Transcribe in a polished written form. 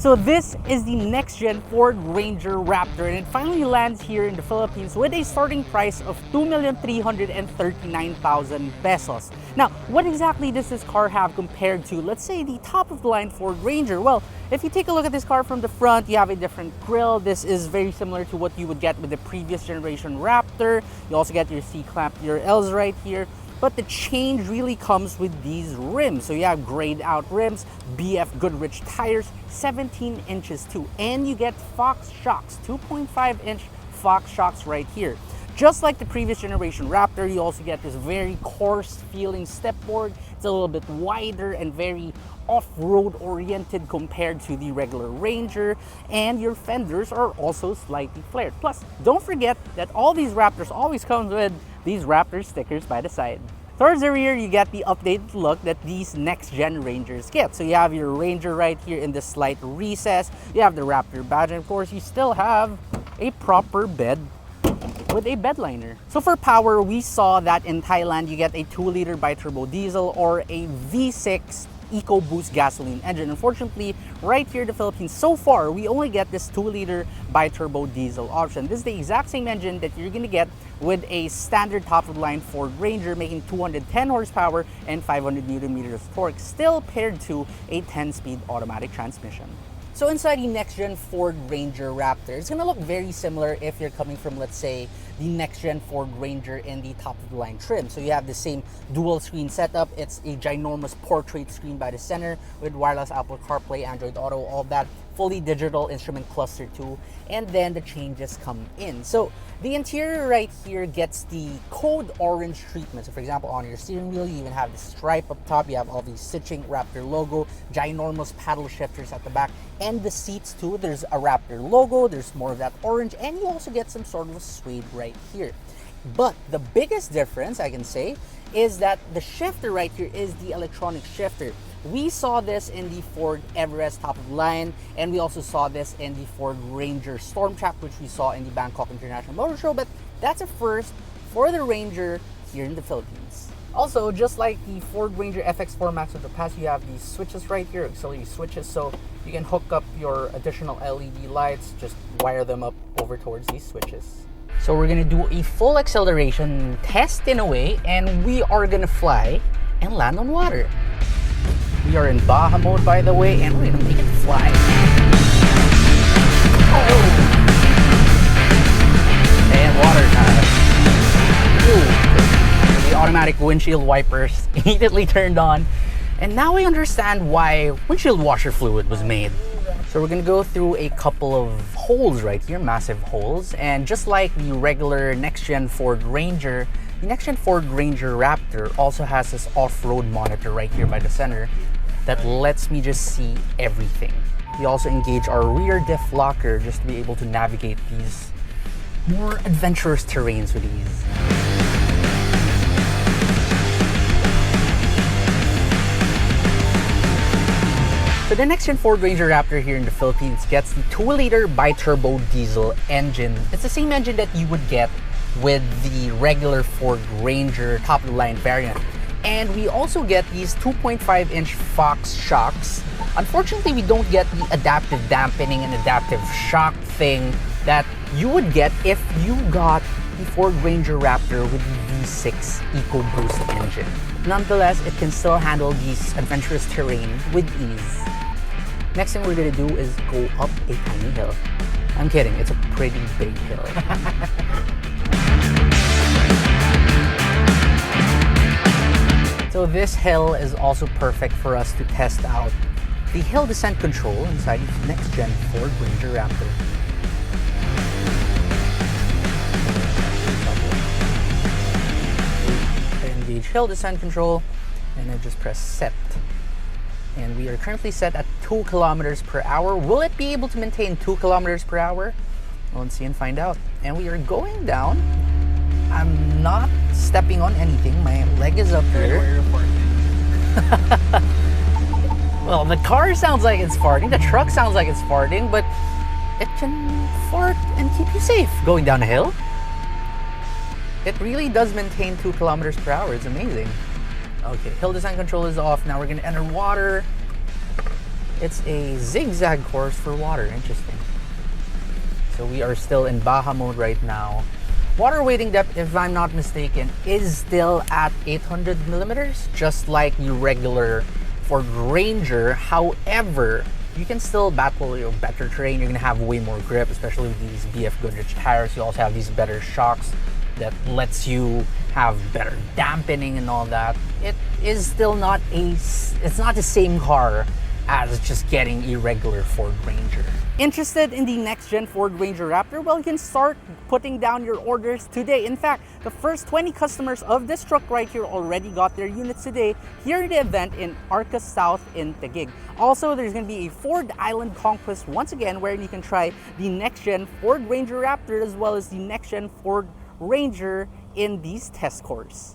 So this is the next-gen Ford Ranger Raptor, and it finally lands here in the Philippines with a starting price of 2,339,000 pesos. Now, what exactly does this car have compared to, let's say, the top-of-the-line Ford Ranger? Well, if you take a look at this car from the front, you have a different grille. This is very similar to what you would get with the previous generation Raptor. You also get your C-clamp, your L's right here. But the change really comes with these rims. So you have grayed out rims, BF Goodrich tires, 17 inches too. And you get Fox shocks, 2.5 inch Fox shocks right here. Just like the previous generation Raptor, you also get this very coarse feeling stepboard. It's a little bit wider and very off-road oriented compared to the regular Ranger. And your fenders are also slightly flared. Plus, don't forget that all these Raptors always come with these Raptor stickers by the side. Towards the rear, you get the updated look that these next-gen Rangers get. So you have your Ranger right here in the slight recess. You have the Raptor badge, and of course, you still have a proper bed with a bed liner. So for power, we saw that in Thailand, you get a 2-liter bi-turbo diesel or a V6 EcoBoost gasoline engine. Unfortunately, right here in the Philippines, so far, we only get this 2-liter bi-turbo diesel option. This is the exact same engine that you're gonna get with a standard top-of-the-line Ford Ranger, making 210 horsepower and 500 Newton meters of torque, still paired to a 10-speed automatic transmission. So inside the next-gen Ford Ranger Raptor, it's gonna look very similar if you're coming from, let's say, the next-gen Ford Ranger in the top-of-the-line trim. So you have the same dual-screen setup. It's a ginormous portrait screen by the center with wireless Apple CarPlay, Android Auto, all that. Fully digital instrument cluster too. And then the changes come in. So the interior right here gets the code orange treatment. So for example, on your steering wheel, you even have the stripe up top. You have all the stitching, Raptor logo, ginormous paddle shifters at the back, and the seats too. There's a Raptor logo, there's more of that orange, and you also get some sort of a suede right here. But the biggest difference, I can say, is that the shifter right here is the electronic shifter. We saw this in the Ford Everest top of the line, and we also saw this in the Ford Ranger Storm Trap, which we saw in the Bangkok International Motor Show, but that's a first for the Ranger here in the Philippines. Also, just like the Ford Ranger FX4 Max of the past, you have these switches right here, auxiliary switches, so you can hook up your additional LED lights, just wire them up over towards these switches. So we're gonna do a full acceleration test in a way, and we are gonna fly and land on water. We are in Baja mode, by the way, and we're gonna make it fly. Oh! And water time. Ooh. The automatic windshield wipers immediately turned on. And now we understand why windshield washer fluid was made. So we're gonna go through a couple of holes right here, massive holes. And just like the regular next-gen Ford Ranger, the next-gen Ford Ranger Raptor also has this off-road monitor right here by the center that lets me just see everything. We also engage our rear diff locker just to be able to navigate these more adventurous terrains with ease. So the next-gen Ford Ranger Raptor here in the Philippines gets the 2-liter bi-turbo diesel engine. It's the same engine that you would get with the regular Ford Ranger top-of-the-line variant. And we also get these 2.5-inch Fox shocks. Unfortunately, we don't get the adaptive dampening and adaptive shock thing that you would get if you got the Ford Ranger Raptor with the V6 EcoBoost engine. Nonetheless, it can still handle these adventurous terrain with ease. Next thing we're gonna do is go up a tiny hill. I'm kidding, it's a pretty big hill. So this hill is also perfect for us to test out the hill descent control inside the next-gen Ford Ranger Raptor. Engage hill descent control, and then just press set. And we are currently set at 2 kilometers per hour. Will it be able to maintain 2 kilometers per hour? Well, let's see and find out. And we are going down. I'm not stepping on anything. My leg is up here. Well, the car sounds like it's farting. The truck sounds like it's farting, but it can fart and keep you safe going down a hill. It really does maintain 2 kilometers per hour. It's amazing. Okay, hill descent control is off. Now we're gonna enter water. It's a zigzag course for water. Interesting. So we are still in Baja mode right now. Water wading depth, if I'm not mistaken, is still at 800 millimeters, just like the regular Ford Ranger. However, you can still battle your better terrain. You're gonna have way more grip, especially with these BF Goodrich tires. You also have these better shocks that lets you have better dampening and all that. It is still not it's not the same car as just getting a regular Ford Ranger. Interested in the next-gen Ford Ranger Raptor? Well, you can start putting down your orders today. In fact, the first 20 customers of this truck right here already got their units today here at the event in Arca South in Taguig. Also, there's going to be a Ford Island Conquest once again where you can try the next-gen Ford Ranger Raptor as well as the next-gen Ford Ranger in these test course.